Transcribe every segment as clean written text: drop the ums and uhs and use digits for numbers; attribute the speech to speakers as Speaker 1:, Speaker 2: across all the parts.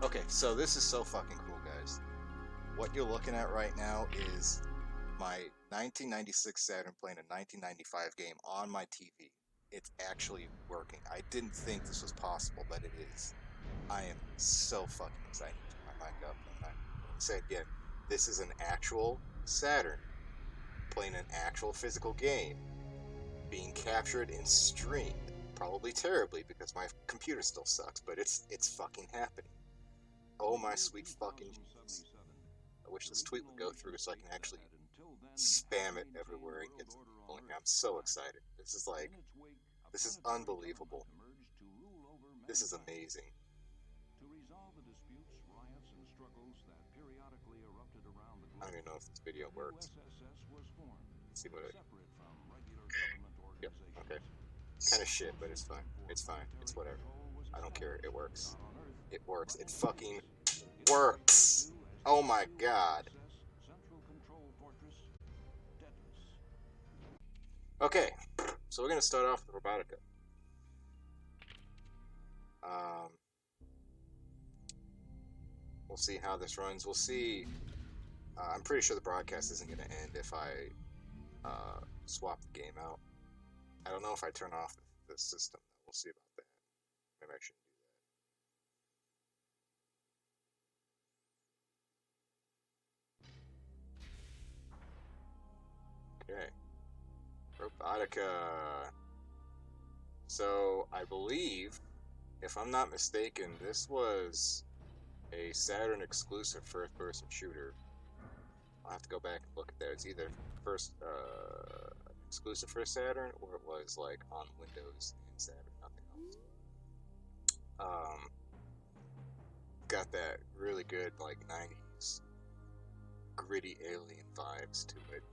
Speaker 1: Okay, so this is so fucking cool, guys. What you're looking at right now is my 1996 Saturn playing a 1995 game on my TV. It's actually working. I didn't think this was possible, but it is. I am so fucking excited to turn my mic up. And I'm say again, this is an actual Saturn playing an actual physical game being captured and streamed. Probably terribly because my computer still sucks, but it's fucking happening. Oh my sweet fucking Jesus. I wish this tweet would go through so I can actually spam it everywhere and get some people in here. I'm so excited. This is unbelievable. This is amazing. I don't even know if this video works. Let's see what it... Yep, okay. Kind of shit, but it's fine. It's fine. It's whatever. I don't care. It works. It works. It fucking works! Oh my god. Okay, so we're going to start off with Robitica. We'll see how this runs. We'll see. I'm pretty sure the broadcast isn't going to end if I swap the game out. I don't know if I turn off the system. We'll see about that. Maybe I shouldn't do that. Okay. Robotica. So, I believe, if I'm not mistaken, this was a Saturn exclusive first-person shooter. I'll have to go back and look at that. It's either exclusive for Saturn, or it was like on Windows and Saturn, nothing else. Got that really good like 90s gritty alien vibes to it.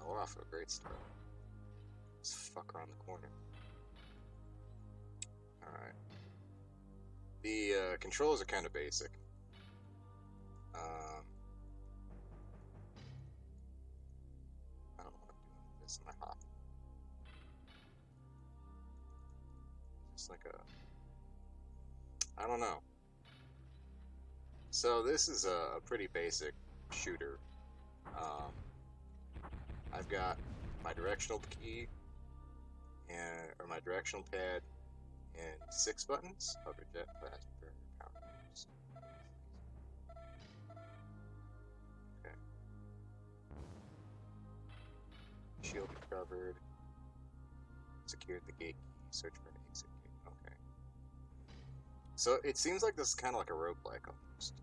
Speaker 1: We're off to a great start. Let's fuck around the corner. Alright. The controls are kind of basic. I don't know what I'm doing with this. Am I hopping? Just like I don't know. So this is a pretty basic shooter. I've got my directional key or my directional pad and 6 buttons: hover, jet, fast, burn, power boost. Okay. Shield recovered. Secured the gate key. Search for an exit gate. Okay. So it seems like this is kind of like a roguelike almost.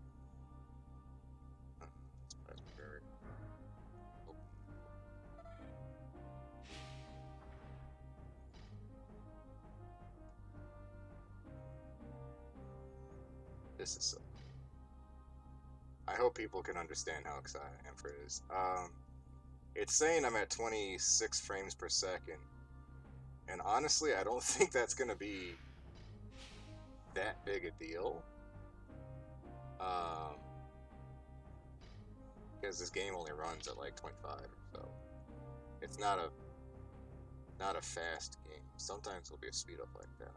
Speaker 1: This is so. I hope people can understand how excited I am for this. It's saying I'm at 26 frames per second, and honestly, I don't think that's gonna be that big a deal. Because this game only runs at like 25 or so. It's not a fast game. Sometimes it'll be a speed up like that.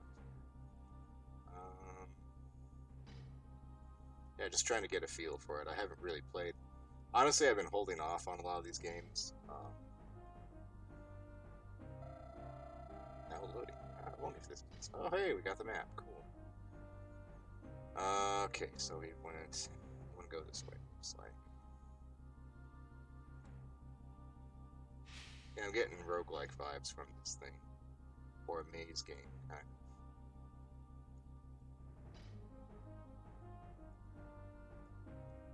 Speaker 1: Yeah, just trying to get a feel for it. I haven't really played. Honestly, I've been holding off on a lot of these games. Now loading. I wonder if this. Oh, hey, we got the map. Cool. Okay, so we want to go this way. Looks like. Yeah, I'm getting roguelike vibes from this thing, or a maze game kind of.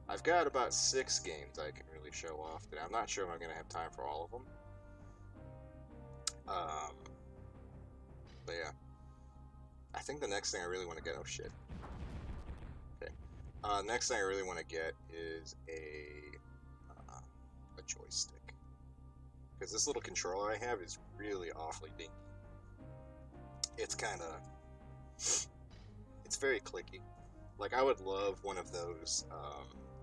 Speaker 1: I've got about 6 games I can really show off today. I'm not sure if I'm going to have time for all of them. But yeah. I think the next thing I really want to get... Oh, shit. Okay. Next thing I really want to get is a joystick. Because this little controller I have is really awfully dinky. It's kind of... It's very clicky. Like, I would love one of those...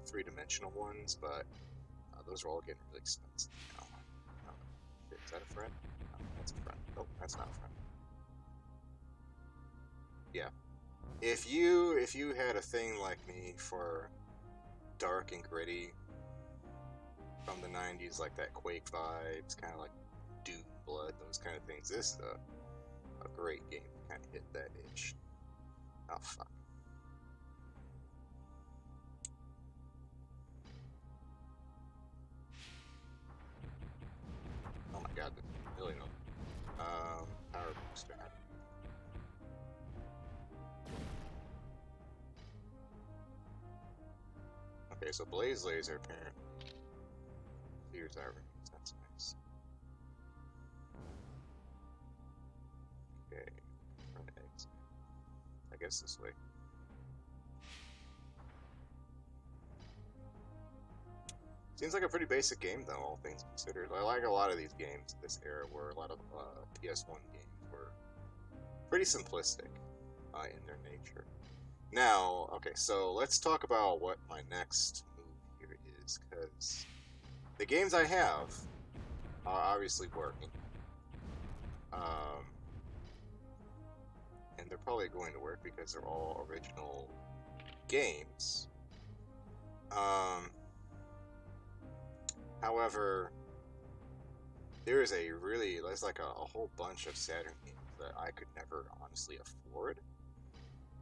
Speaker 1: 3-dimensional ones, but those are all getting really expensive now. Is that a friend? No, that's a friend. Nope, that's not a friend. Yeah. If you had a thing like me for dark and gritty from the 90s, like that Quake vibes, kind of like Doom Blood, those kind of things, this is a great game to kind of hit that itch. Oh, fuck. Oh my god, really no. Power booster. Okay, so Blaze Laser apparently clears our rooms. That's nice. Okay, run eggs. I guess this way. Seems like a pretty basic game, though, all things considered. I like a lot of these games this era, where a lot of PS1 games were pretty simplistic in their nature. Now, okay, so let's talk about what my next move here is, because the games I have are obviously working, um, and they're probably going to work because they're all original games. Um, However, there's like a whole bunch of Saturn games that I could never honestly afford.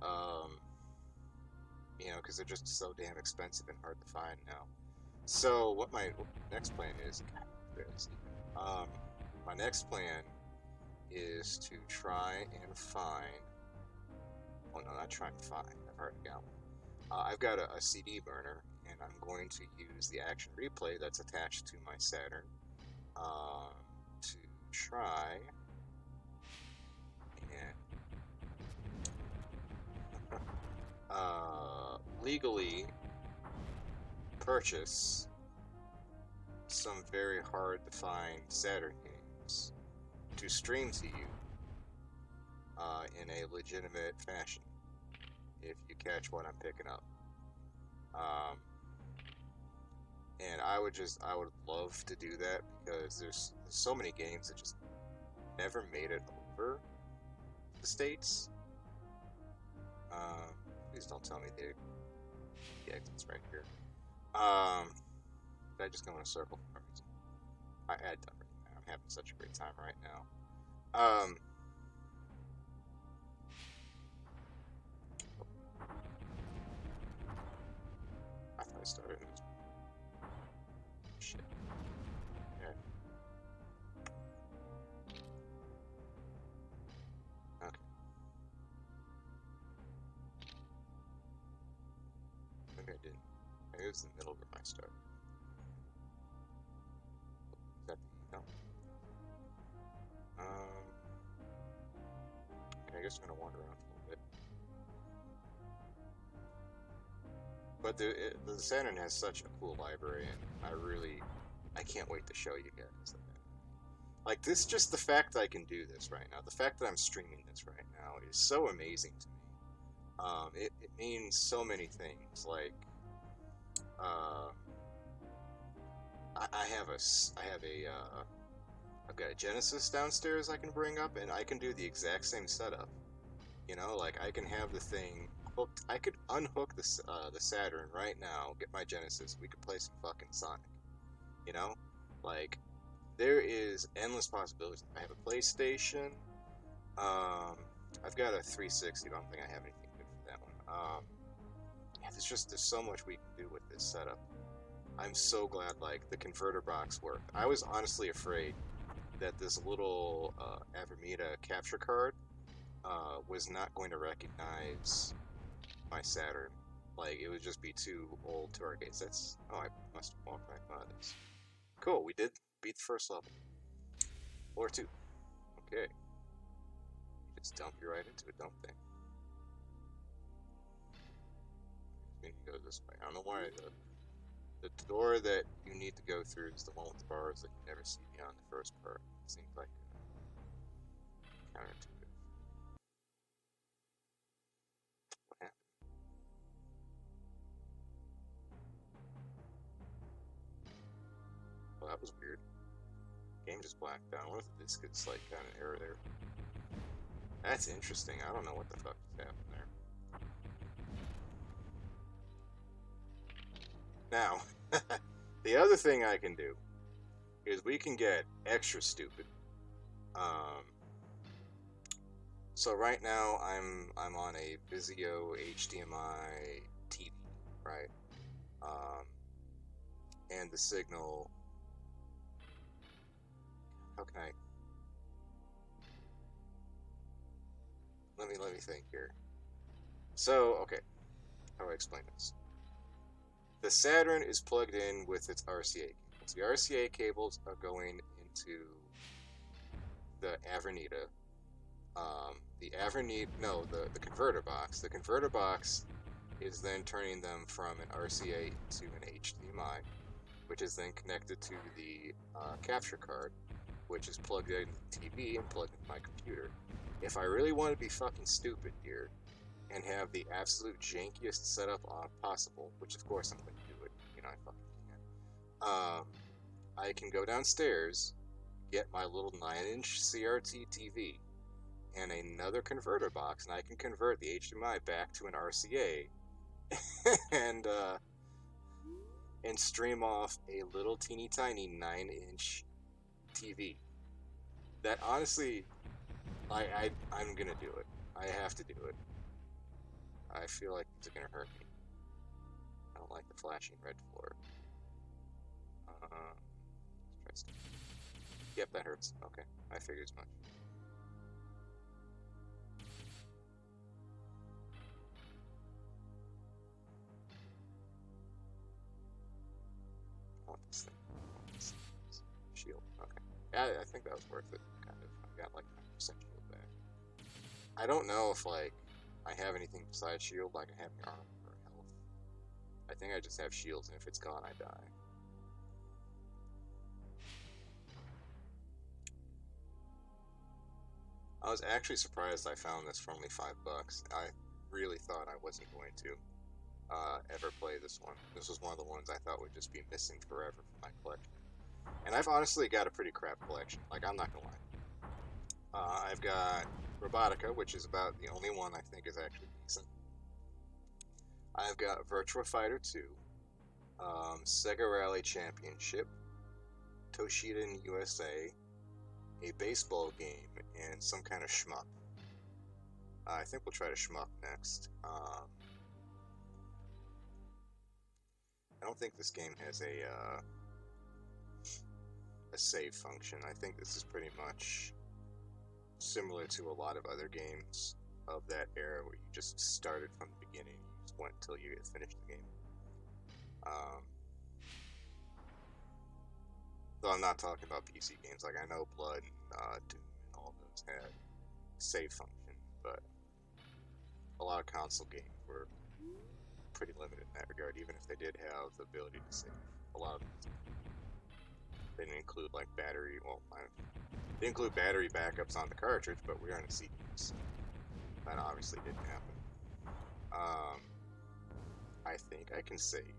Speaker 1: Um, because they're just so damn expensive and hard to find now. So what my next plan is, God, barely sleeping. My next plan is to try and find. Oh no, not try and find. I've already got one. I've got a CD burner, and I'm going to use the action replay that's attached to my Saturn um, to try and legally purchase some very hard to find Saturn games to stream to you in a legitimate fashion, if you catch what I'm picking up. Um, and I would love to do that because there's so many games that just never made it over the States. Please don't tell me the exit's right here. Did I just go in a circle for a reason? I had done right now. I'm having such a great time right now. I thought I started in this. Shit. Yeah. Okay. Maybe I didn't. Maybe it was the middle where I started. Is that the no? Okay, I guess I'm gonna wander around a little bit. But the Saturn has such a cool library, and I can't wait to show you guys that. Like this, just the fact that I can do this right now, the fact that I'm streaming this right now is so amazing to me. It means so many things. Like, uh, I have I've got a Genesis downstairs I can bring up, and I can do the exact same setup. Like I can have the thing hooked. I could unhook the Saturn right now, get my Genesis. We could play some fucking Sonic. You know, like there is endless possibilities. I have a PlayStation. Um, I've got a 360. But I don't think I have anything good for that one. Yeah, there's so much we can do with this setup. I'm so glad like the converter box worked. I was honestly afraid that this little Avermeda capture card was not going to recognize my Saturn. Like it would just be too old to our gates. I must have walked right by this. Cool, we did beat the first level. Floor 2. Okay. Just dump you right into it, don't they? We need to go this way. I don't know why the door that you need to go through is the one with the bars that you never see beyond the first part. It seems like counterintuitive. What happened? Well, that was weird.
Speaker 2: Game just blacked out. What if the disc is like got an error there? That's interesting. I don't know what the fuck just happened there. Now, the other thing I can do is we can get extra stupid. So right now I'm on a Vizio HDMI TV, right? Um, and the signal. How can I? Let me think here. So okay, how do I explain this? The Saturn is plugged in with its RCA cables. The RCA cables are going into the Avernita. The converter box. The converter box is then turning them from an RCA to an HDMI, which is then connected to the capture card, which is plugged into the TV and plugged into my computer. If I really want to be fucking stupid here and have the absolute jankiest setup possible, which of course I'm going to do it, I fucking can. I can go downstairs, get my little 9-inch CRT TV, and another converter box, and I can convert the HDMI back to an RCA, and stream off a little teeny tiny 9-inch TV. That honestly, I'm gonna do it. I have to do it. I feel like it's gonna hurt me. I don't like the flashing red floor. Let's try. Yep, that hurts. Okay, I figured as much. This thing. Shield. Okay. Yeah, I think that was worth it. Kind of. I got like 9% shield back. I don't know if like I have anything besides shield, like I have armor or health. I think I just have shields, and if it's gone, I die. I was actually surprised I found this for only $5. I really thought I wasn't going to ever play this one. This was one of the ones I thought would just be missing forever from my collection. And I've honestly got a pretty crap collection. Like, I'm not gonna lie. I've got Robitica, which is about the only one I think is actually decent. I've got Virtua Fighter 2, Sega Rally Championship, Toshida in USA, a baseball game, and some kind of shmup. I think we'll try to shmup next. I don't think this game has a save function. I think this is pretty much similar to a lot of other games of that era where you just started from the beginning, you just went until you finished the game. Though I'm not talking about PC games, like I know Blood and Doom and all those had save function, but a lot of console games were pretty limited in that regard, even if they did have the ability to save. A lot of them they didn't include like battery, they include battery backups on the cartridge, but we are on a CD, so that obviously didn't happen. I think I can save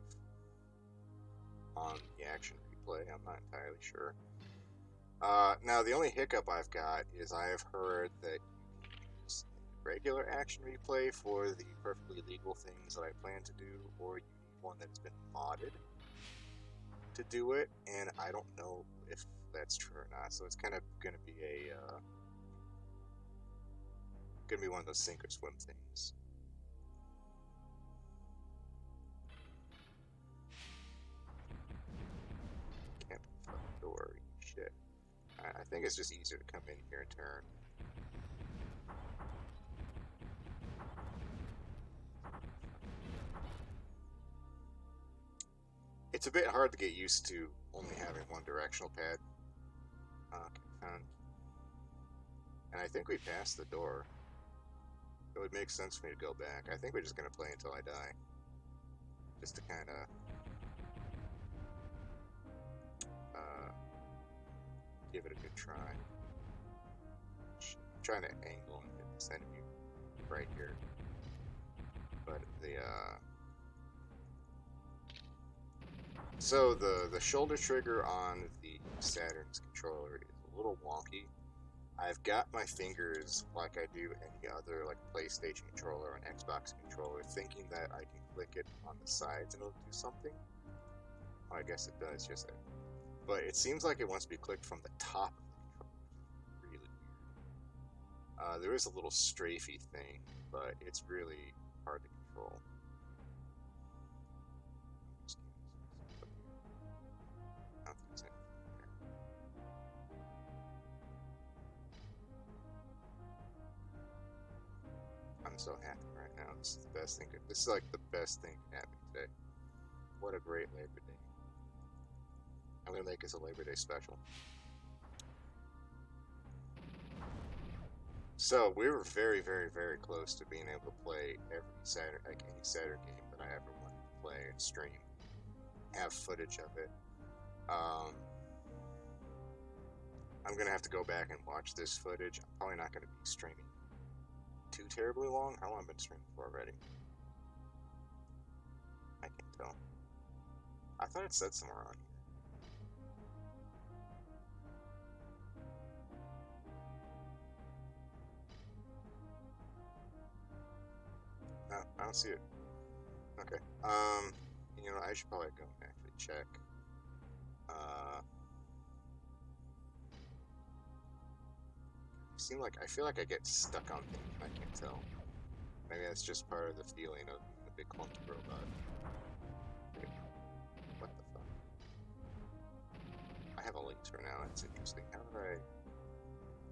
Speaker 2: on the action replay, I'm not entirely sure. Now, the only hiccup I've got is I have heard that you can use regular action replay for the perfectly legal things that I plan to do, or you need one that's been modded to do it, and I don't know if that's true or not, so it's kind of going to be one of those sink or swim things. Can't fucking door, shit. I think it's just easier to come in here and turn. It's a bit hard to get used to only having one directional pad. Okay, and I think we passed the door. It would make sense for me to go back. I think we're just going to play until I die. Just to kind of give it a good try. I'm trying to angle and hit this enemy right here. But the So the shoulder trigger on the Saturn's controller is a little wonky. I've got my fingers like I do any other like PlayStation controller or an Xbox controller, thinking that I can click it on the sides and it'll do something. Oh, I guess it does just that. But it seems like it wants to be clicked from the top of the controller. Really weird. There is a little strafey thing, but it's really hard to control. I'm so happy right now. This is the best thing. This is like the best thing that happened today. What a great Labor Day. I'm gonna make this a Labor Day special. So we were very, very, very close to being able to play every Saturday, like any Saturday game that I ever wanted to play and stream, have footage of it. Um, I'm gonna have to go back and watch this footage. I'm probably not gonna be streaming too terribly long. How long have I been streaming for already? I can't tell. I thought it said somewhere on here. No, I don't see it. Okay. You know, I should probably go and actually check. I feel like I get stuck on things. I can't tell. Maybe that's just part of the feeling of being a big clunky robot. Wait, what the fuck? I have a laser now. That's interesting. How do I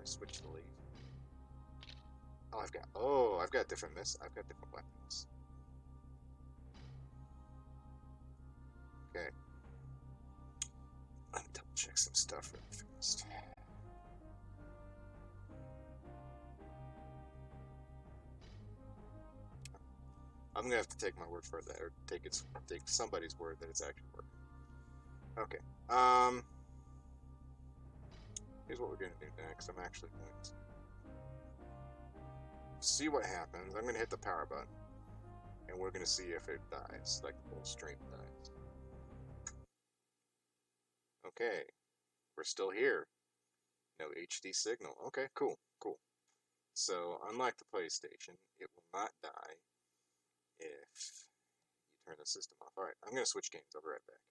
Speaker 2: switch the laser? I've got different I've got different weapons. Okay. Let me double check some stuff real fast. I'm gonna have to take my word for that, or take somebody's word that it's actually working. Okay. Here's what we're gonna do next. I'm actually going to see what happens. I'm gonna hit the power button, and we're gonna see if it dies, like the whole stream dies. Okay, we're still here. No HD signal. Okay, cool, cool. So, unlike the PlayStation, it will not die if you turn the system off. Alright, I'm gonna switch games. I'll be right back.